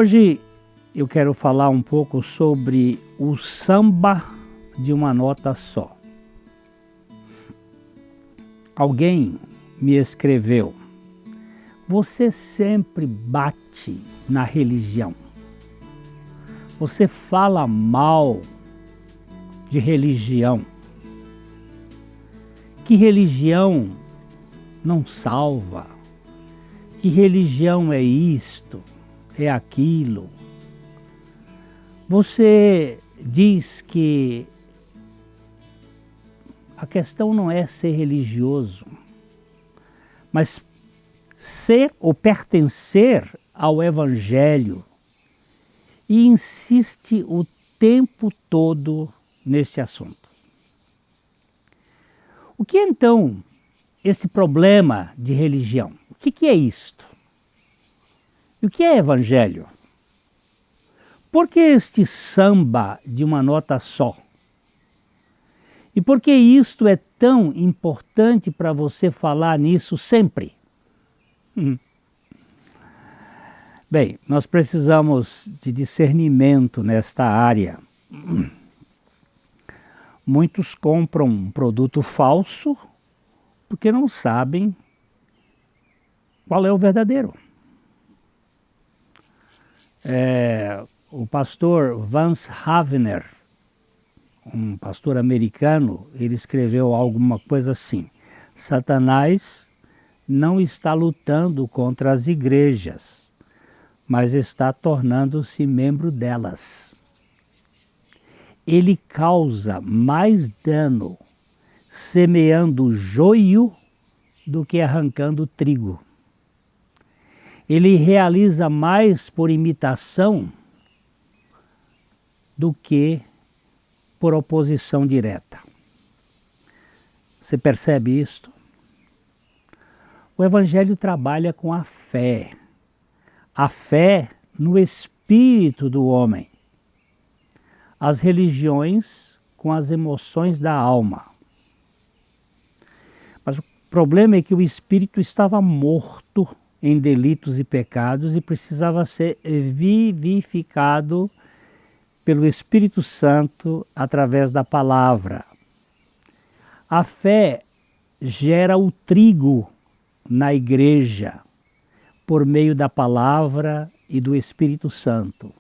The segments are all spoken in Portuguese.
Hoje eu quero falar um pouco sobre o samba de uma nota só. Alguém me escreveu: você sempre bate na religião. Você fala mal de religião. Que religião não salva? Que religião é isto? É aquilo? Você diz que a questão não é ser religioso, mas ser ou pertencer ao Evangelho, e insiste o tempo todo nesse assunto. O que é então esse problema de religião? O que é isto? E o que é Evangelho? Por que este samba de uma nota só? E por que isto é tão importante para você falar nisso sempre? Bem, nós precisamos de discernimento nesta área. Muitos compram um produto falso porque não sabem qual é o verdadeiro. O pastor Vance Havner, um pastor americano, ele escreveu alguma coisa assim: Satanás não está lutando contra as igrejas, mas está tornando-se membro delas. Ele causa mais dano semeando joio do que arrancando trigo. Ele realiza mais por imitação do que por oposição direta. Você percebe isto? O Evangelho trabalha com a fé no espírito do homem. As religiões com as emoções da alma. Mas o problema é que o espírito estava morto em delitos e pecados e precisava ser vivificado pelo Espírito Santo através da palavra. A fé gera o trigo na igreja por meio da palavra e do Espírito Santo.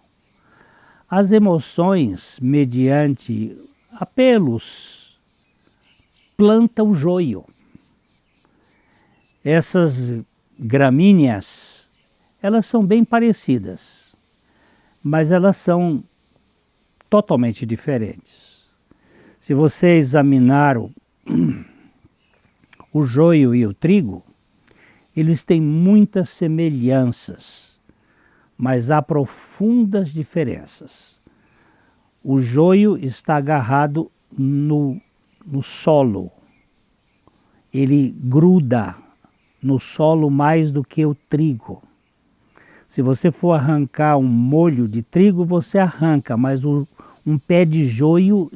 As emoções, mediante apelos, plantam o joio. Essas gramíneas, elas são bem parecidas, mas elas são totalmente diferentes. Se você examinar o joio e o trigo, eles têm muitas semelhanças, mas há profundas diferenças. O joio está agarrado no solo. Ele gruda no solo mais do que o trigo. Se você for arrancar um molho de trigo, você arranca, mas um pé de joio,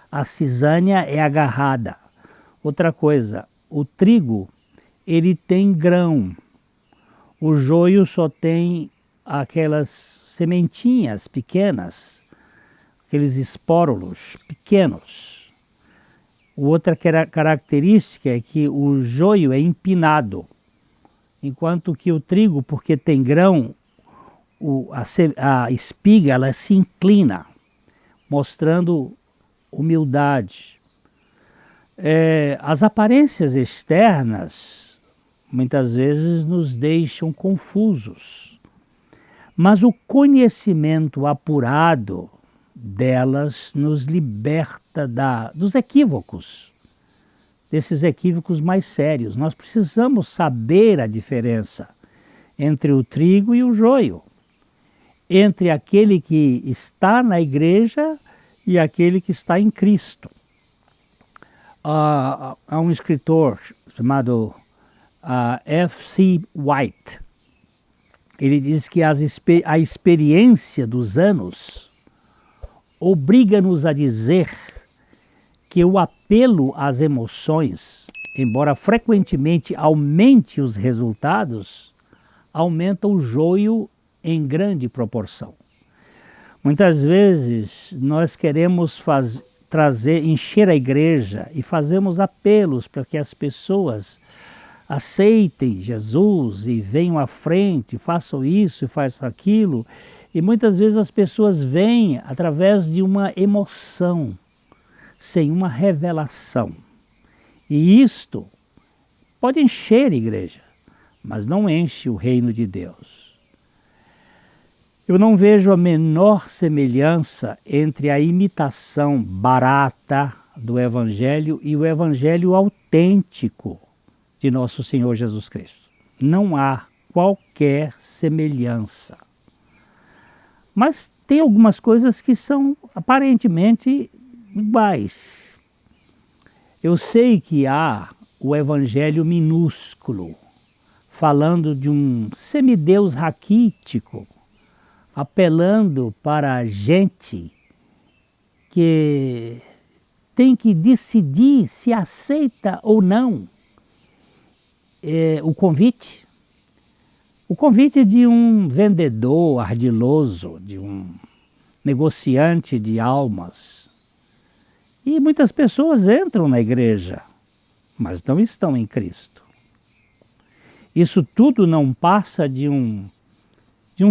a cisânia é agarrada. Outra coisa, o trigo, ele tem grão. O joio só tem aquelas sementinhas pequenas, aqueles espórulos pequenos. Outra característica é que o joio é empinado, enquanto que o trigo, porque tem grão, a espiga ela se inclina, mostrando humildade. As aparências externas muitas vezes nos deixam confusos, mas o conhecimento apurado delas nos liberta dos equívocos, desses equívocos mais sérios. Nós precisamos saber a diferença entre o trigo e o joio, entre aquele que está na igreja e aquele que está em Cristo. Há um escritor chamado F.C. White. Ele diz que a experiência dos anos obriga-nos a dizer que o apelo às emoções, embora frequentemente aumente os resultados, aumenta o joio em grande proporção. Muitas vezes nós queremos encher a igreja e fazemos apelos para que as pessoas aceitem Jesus e venham à frente, façam isso e façam aquilo. E muitas vezes as pessoas vêm através de uma emoção, sem uma revelação. E isto pode encher a igreja, mas não enche o reino de Deus. Eu não vejo a menor semelhança entre a imitação barata do Evangelho e o Evangelho autêntico de nosso Senhor Jesus Cristo. Não há qualquer semelhança. Mas tem algumas coisas que são aparentemente iguais. Eu sei que há o Evangelho minúsculo, falando de um semideus raquítico, apelando para a gente que tem que decidir se aceita ou não o convite. O convite de um vendedor ardiloso, de um negociante de almas. E muitas pessoas entram na igreja, mas não estão em Cristo. Isso tudo não passa de um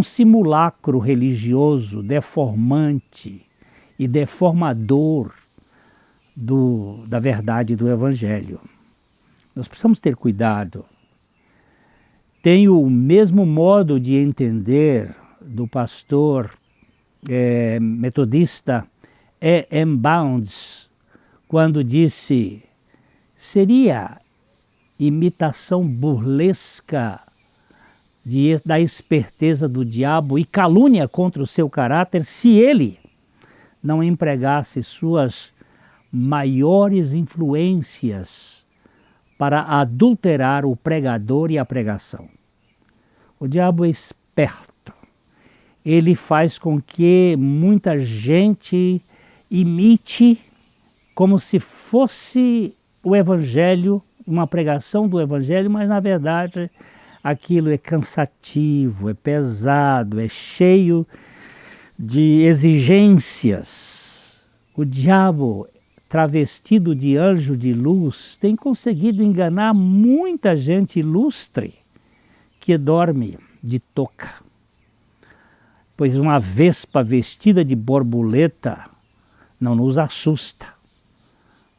simulacro religioso deformante e deformador da verdade do Evangelho. Nós precisamos ter cuidado. Tenho o mesmo modo de entender do pastor metodista E. M. Bounds, quando disse: seria imitação burlesca da esperteza do diabo e calúnia contra o seu caráter se ele não empregasse suas maiores influências para adulterar o pregador e a pregação. O diabo é esperto. Ele faz com que muita gente imite como se fosse o Evangelho, uma pregação do Evangelho, mas na verdade aquilo é cansativo, é pesado, é cheio de exigências. O diabo, travestido de anjo de luz, tem conseguido enganar muita gente ilustre que dorme de touca. Pois uma vespa vestida de borboleta não nos assusta.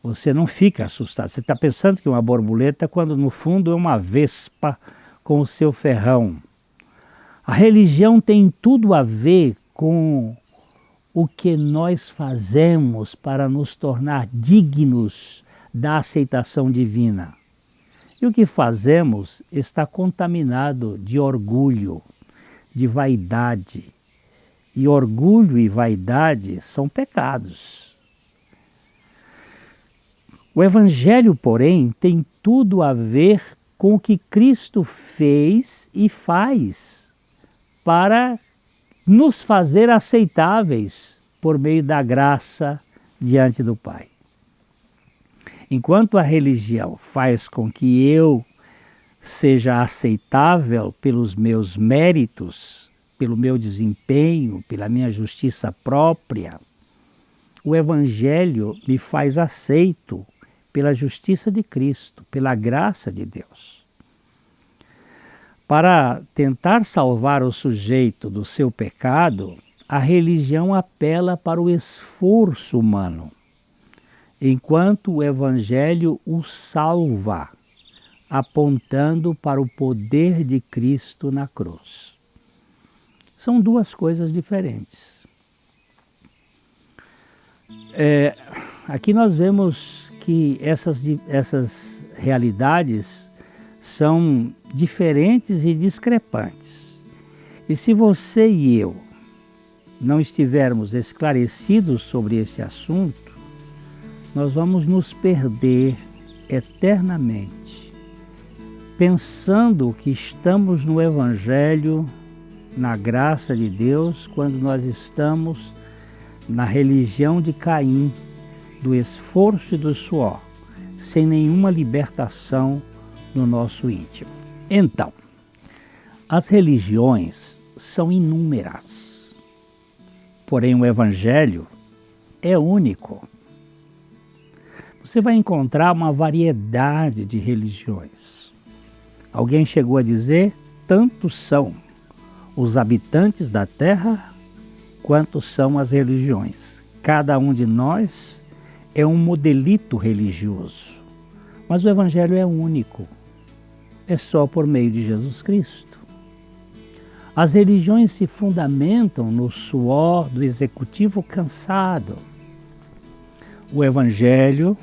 Você não fica assustado. Você está pensando que é uma borboleta quando no fundo é uma vespa com o seu ferrão. A religião tem tudo a ver com o que nós fazemos para nos tornar dignos da aceitação divina. E o que fazemos está contaminado de orgulho, de vaidade. E orgulho e vaidade são pecados. O Evangelho, porém, tem tudo a ver com o que Cristo fez e faz para nos fazer aceitáveis por meio da graça diante do Pai. Enquanto a religião faz com que eu seja aceitável pelos meus méritos, pelo meu desempenho, pela minha justiça própria, o Evangelho me faz aceito pela justiça de Cristo, pela graça de Deus. Para tentar salvar o sujeito do seu pecado, a religião apela para o esforço humano, enquanto o Evangelho o salva, apontando para o poder de Cristo na cruz. São duas coisas diferentes. Aqui nós vemos que essas realidades são diferentes e discrepantes. E se você e eu não estivermos esclarecidos sobre esse assunto, nós vamos nos perder eternamente, pensando que estamos no Evangelho, na graça de Deus, quando nós estamos na religião de Caim, do esforço e do suor, sem nenhuma libertação no nosso íntimo. Então, as religiões são inúmeras, porém o Evangelho é único. Você vai encontrar uma variedade de religiões. Alguém chegou a dizer: tantos são os habitantes da terra quanto são as religiões. Cada um de nós é um modelito religioso. Mas o Evangelho é único. É só por meio de Jesus Cristo. As religiões se fundamentam no suor do executivo cansado. O Evangelho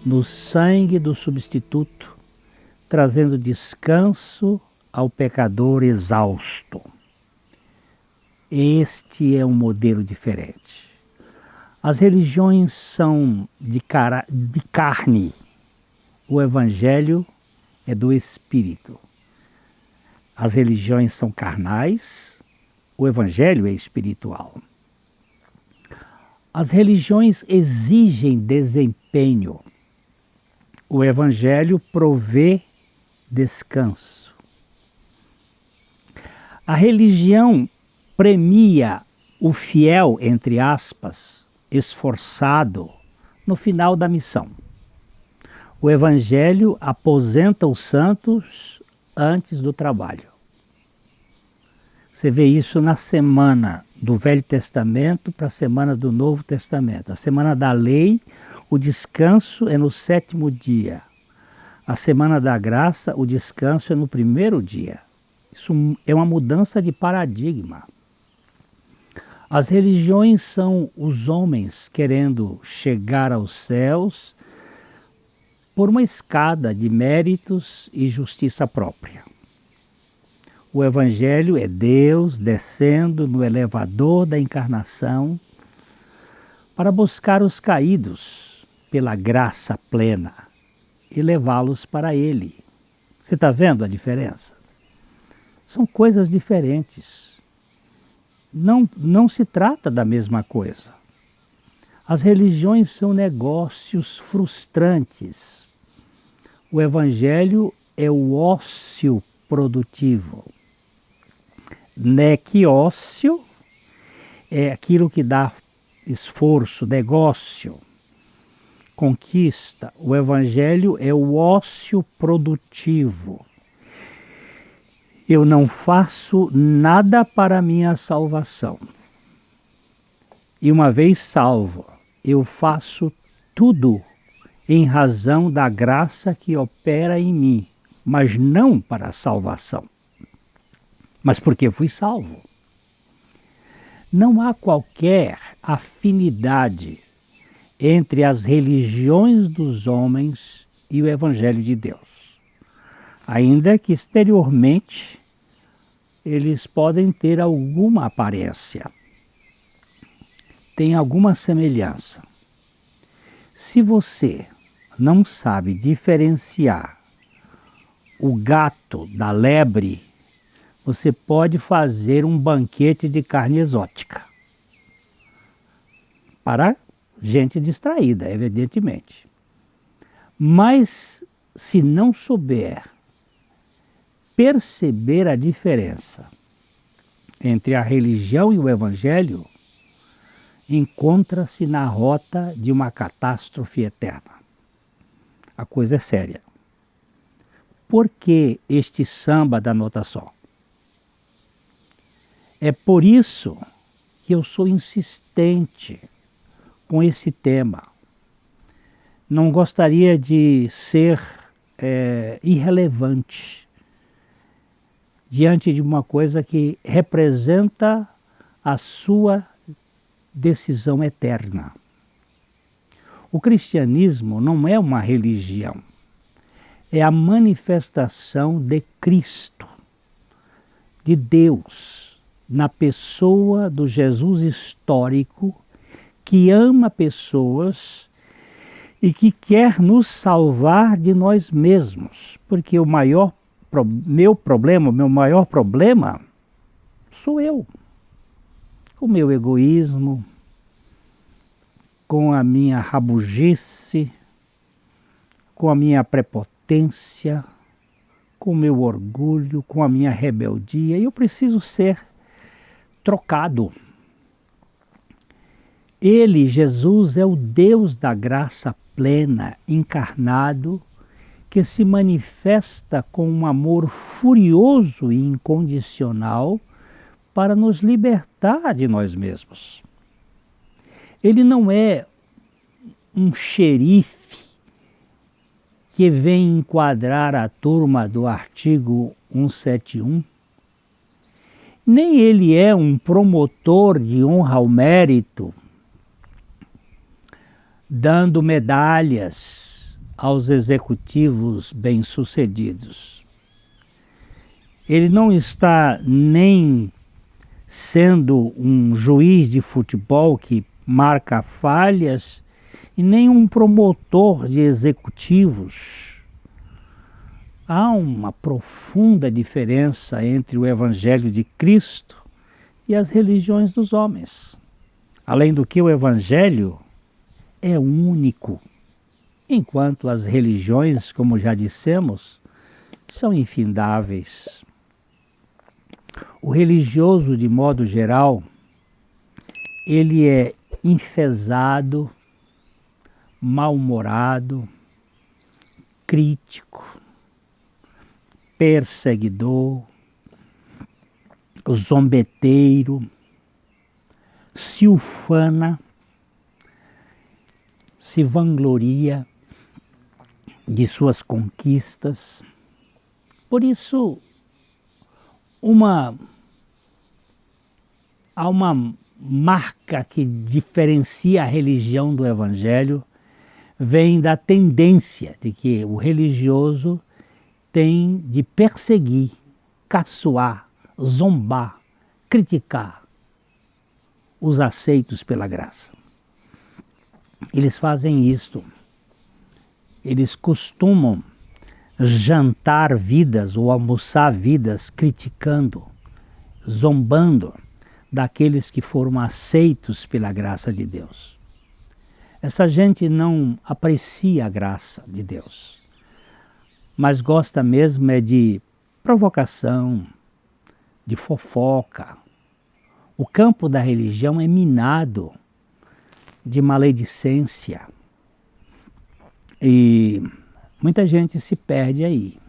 no sangue do substituto, trazendo descanso ao pecador exausto. Este é um modelo diferente. As religiões são de carne, o Evangelho é do Espírito. As religiões são carnais, o Evangelho é espiritual. As religiões exigem desempenho, o Evangelho provê descanso. A religião premia o fiel, entre aspas, esforçado no final da missão. O Evangelho aposenta os santos antes do trabalho. Você vê isso na semana do Velho Testamento para a semana do Novo Testamento. A semana da lei, o descanso é no 7º dia. A semana da graça, o descanso é no 1º dia. Isso é uma mudança de paradigma. As religiões são os homens querendo chegar aos céus por uma escada de méritos e justiça própria. O Evangelho é Deus descendo no elevador da encarnação para buscar os caídos pela graça plena e levá-los para Ele. Você está vendo a diferença? São coisas diferentes. Não se trata da mesma coisa. As religiões são negócios frustrantes. O Evangelho é o ócio produtivo. Que ócio é aquilo que dá esforço, negócio, conquista. O Evangelho é o ócio produtivo. Eu não faço nada para a minha salvação. E uma vez salvo, eu faço tudo em razão da graça que opera em mim, mas não para a salvação, mas porque fui salvo. Não há qualquer afinidade entre as religiões dos homens e o Evangelho de Deus. Ainda que exteriormente eles podem ter alguma aparência, tem alguma semelhança. Se você não sabe diferenciar o gato da lebre, você pode fazer um banquete de carne exótica. Para gente distraída, evidentemente. Mas se não souber perceber a diferença entre a religião e o Evangelho, encontra-se na rota de uma catástrofe eterna. A coisa é séria. Por que este samba da nota só? É por isso que eu sou insistente com esse tema. Não gostaria de ser irrelevante diante de uma coisa que representa a sua decisão eterna. O cristianismo não é uma religião, é a manifestação de Cristo, de Deus, na pessoa do Jesus histórico, que ama pessoas e que quer nos salvar de nós mesmos, porque o meu maior problema sou eu, com o meu egoísmo, com a minha rabugice, com a minha prepotência, com o meu orgulho, com a minha rebeldia. Eu preciso ser trocado. Ele, Jesus, é o Deus da graça plena, encarnado, que se manifesta com um amor furioso e incondicional para nos libertar de nós mesmos. Ele não é um xerife que vem enquadrar a turma do artigo 171, nem ele é um promotor de honra ao mérito, dando medalhas aos executivos bem-sucedidos. Ele não está nem sendo um juiz de futebol que marca falhas e nem um promotor de executivos. Há uma profunda diferença entre o Evangelho de Cristo e as religiões dos homens. Além do que, o Evangelho é único, enquanto as religiões, como já dissemos, são infindáveis. O religioso, de modo geral, ele é enfesado, mal-humorado, crítico, perseguidor, zombeteiro, se ufana, se vangloria de suas conquistas. Por isso, há uma marca que diferencia a religião do Evangelho, vem da tendência de que o religioso tem de perseguir, caçoar, zombar, criticar os aceitos pela graça. Eles fazem isto. Eles costumam jantar vidas ou almoçar vidas criticando, zombando daqueles que foram aceitos pela graça de Deus. Essa gente não aprecia a graça de Deus, mas gosta mesmo é de provocação, de fofoca. O campo da religião é minado de maledicência e muita gente se perde aí.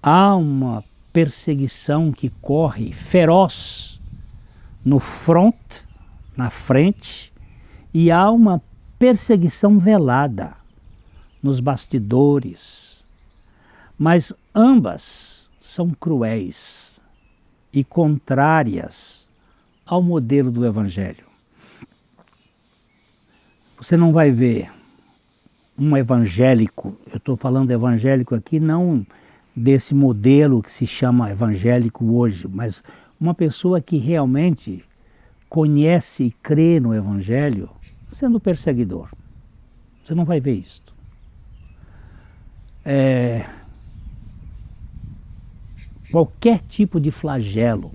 Há uma perseguição que corre feroz no front, na frente, e há uma perseguição velada nos bastidores. Mas ambas são cruéis e contrárias ao modelo do Evangelho. Você não vai ver um evangélico, eu estou falando evangélico aqui não desse modelo que se chama evangélico hoje, mas uma pessoa que realmente conhece e crê no Evangelho sendo perseguidor. Você não vai ver isto. Qualquer tipo de flagelo,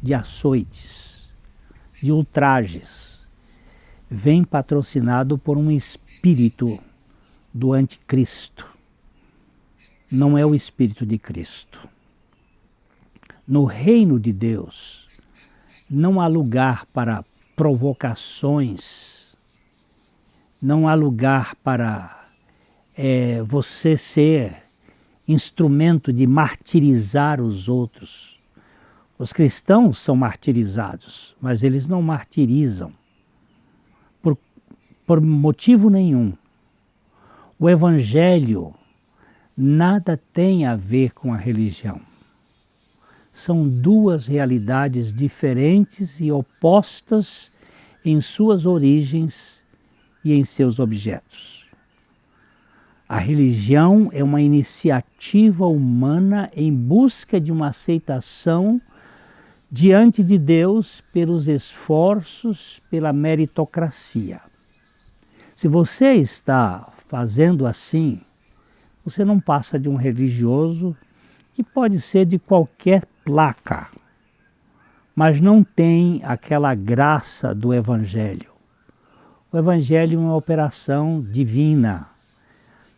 de açoites, de ultrajes, vem patrocinado por um espírito do anticristo. Não é o espírito de Cristo. No reino de Deus, não há lugar para provocações, não há lugar para você ser instrumento de martirizar os outros. Os cristãos são martirizados, mas eles não martirizam por motivo nenhum. O Evangelho nada tem a ver com a religião. São duas realidades diferentes e opostas em suas origens e em seus objetos. A religião é uma iniciativa humana em busca de uma aceitação diante de Deus pelos esforços, pela meritocracia. Se você está fazendo assim, você não passa de um religioso que pode ser de qualquer placa, mas não tem aquela graça do Evangelho. O Evangelho é uma operação divina,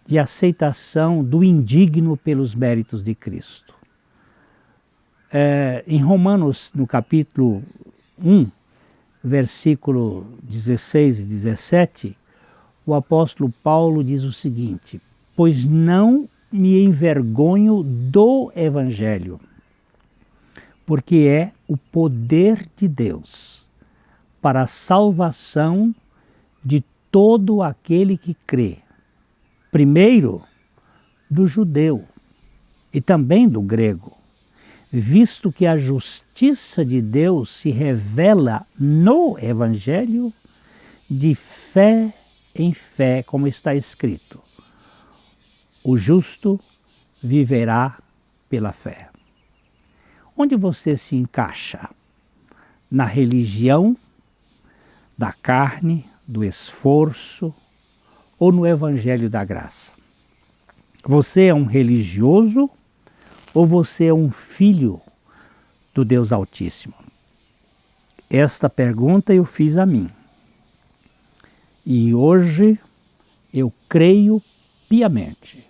de aceitação do indigno pelos méritos de Cristo. Em Romanos, no capítulo 1, versículo 16 e 17, o apóstolo Paulo diz o seguinte: pois não me envergonho do Evangelho, porque é o poder de Deus para a salvação de todo aquele que crê, primeiro do judeu e também do grego, visto que a justiça de Deus se revela no Evangelho de fé em fé, como está escrito: o justo viverá pela fé. Onde você se encaixa? Na religião da carne, do esforço, ou no Evangelho da graça? Você é um religioso ou você é um filho do Deus Altíssimo? Esta pergunta eu fiz a mim. E hoje eu creio piamente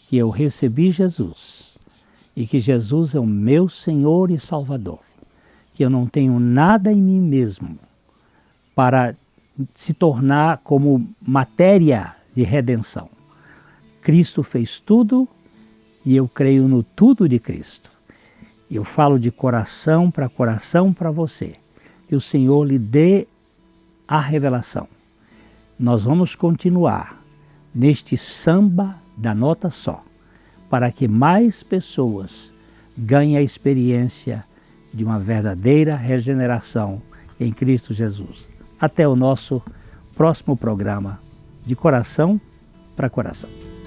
que eu recebi Jesus e que Jesus é o meu Senhor e Salvador, que eu não tenho nada em mim mesmo para se tornar como matéria de redenção. Cristo fez tudo e eu creio no tudo de Cristo. Eu falo de coração para você, que o Senhor lhe dê a revelação. Nós vamos continuar neste samba da nota só, para que mais pessoas ganhem a experiência de uma verdadeira regeneração em Cristo Jesus. Até o nosso próximo programa de Coração para Coração.